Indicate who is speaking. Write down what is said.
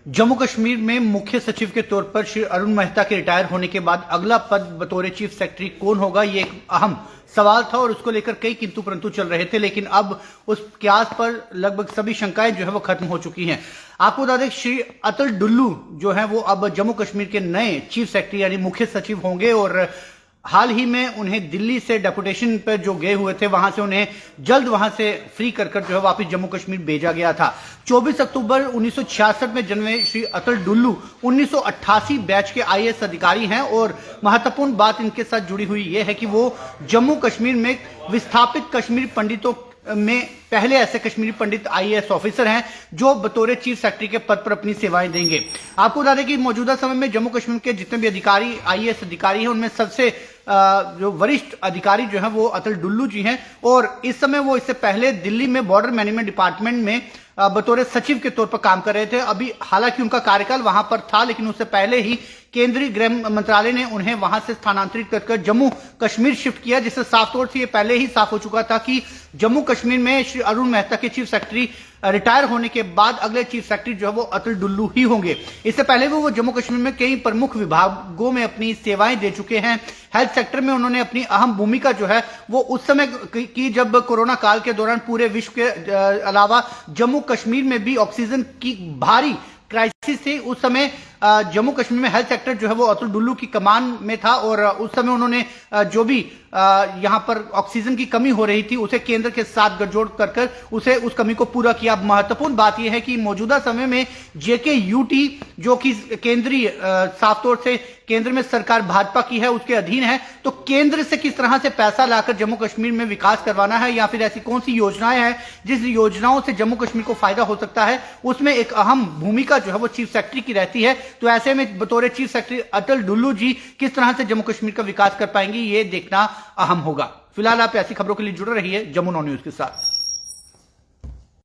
Speaker 1: जम्मू कश्मीर में मुख्य सचिव के तौर पर श्री अरुण मेहता के रिटायर होने के बाद अगला पद बतौर चीफ सेक्रेटरी कौन होगा, ये एक अहम सवाल था और उसको लेकर कई किंतु परंतु चल रहे थे। लेकिन अब उस क्यास पर लगभग सभी शंकाएं जो है वो खत्म हो चुकी हैं। आपको बता दें, श्री अतुल डुल्लू जो है वो अब जम्मू कश्मीर के नए चीफ सेक्रेटरी यानी मुख्य सचिव होंगे और हाल ही में उन्हें दिल्ली से डेपुटेशन पर जो गए हुए थे वहां से उन्हें जल्द वहां से फ्री कर जो है वापस जम्मू कश्मीर भेजा गया था। 24 अक्टूबर 1966 में जन्मे श्री अतुल डुल्लू 1988 बैच के आईएएस अधिकारी हैं और महत्वपूर्ण बात इनके साथ जुड़ी हुई यह है कि वो जम्मू कश्मीर में विस्थापित कश्मीरी पंडितों में पहले ऐसे कश्मीरी पंडित आईएएस ऑफिसर हैं जो बतौर चीफ सेक्रेटरी के पद पर अपनी सेवाएं देंगे। आपको बता दें कि मौजूदा समय में जम्मू कश्मीर के जितने भी अधिकारी आईएएस अधिकारी हैं उनमें सबसे जो वरिष्ठ अधिकारी जो है वो अतुल डुल्लू जी हैं और इस समय वो इससे पहले दिल्ली में बॉर्डर मैनेजमेंट डिपार्टमेंट में बतौर सचिव के तौर पर काम कर रहे थे। अभी हालांकि उनका कार्यकाल वहां पर था, लेकिन उससे पहले ही केंद्रीय गृह मंत्रालय ने उन्हें वहां से स्थानांतरित कर जम्मू कश्मीर शिफ्ट किया, जिससे साफ तौर से ये पहले ही साफ हो चुका था कि जम्मू कश्मीर में श्री अरुण मेहता के चीफ सेक्रेटरी रिटायर होने के बाद अगले चीफ सेक्रेटरी जो है वो अतुल डुल्लू ही होंगे। इससे पहले वो जम्मू कश्मीर में कई प्रमुख विभागों में अपनी सेवाएं दे चुके हैं। हेल्थ सेक्टर में उन्होंने अपनी अहम भूमिका जो है वो उस समय की जब कोरोना काल के दौरान पूरे विश्व के अलावा जम्मू कश्मीर में भी ऑक्सीजन की भारी क्राइसिस थी। उस समय जम्मू कश्मीर में हेल्थ सेक्टर जो है वो अतुल डुल्लू की कमान में था और उस समय उन्होंने जो भी यहां पर ऑक्सीजन की कमी हो रही थी उसे केंद्र के साथ गठजोड़ कर उसे उस कमी को पूरा किया। महत्वपूर्ण बात यह है कि मौजूदा समय में JKUT जो कि केंद्रीय साफ तौर से केंद्र में सरकार भाजपा की है उसके अधीन है, तो केंद्र से किस तरह से पैसा लाकर जम्मू कश्मीर में विकास करवाना है या फिर ऐसी कौन सी योजनाएं हैं जिस योजनाओं से जम्मू कश्मीर को फायदा हो सकता है, उसमें एक अहम भूमिका जो है वो चीफ सेक्रेटरी की रहती है। तो ऐसे में बतौर चीफ सेक्रेटरी अतुल डुल्लू जी किस तरह से जम्मू कश्मीर का विकास कर पाएंगे ये देखना अहम होगा। फिलहाल आप ऐसी खबरों के लिए जुड़े रहिए जम्मू नौ न्यूज के साथ।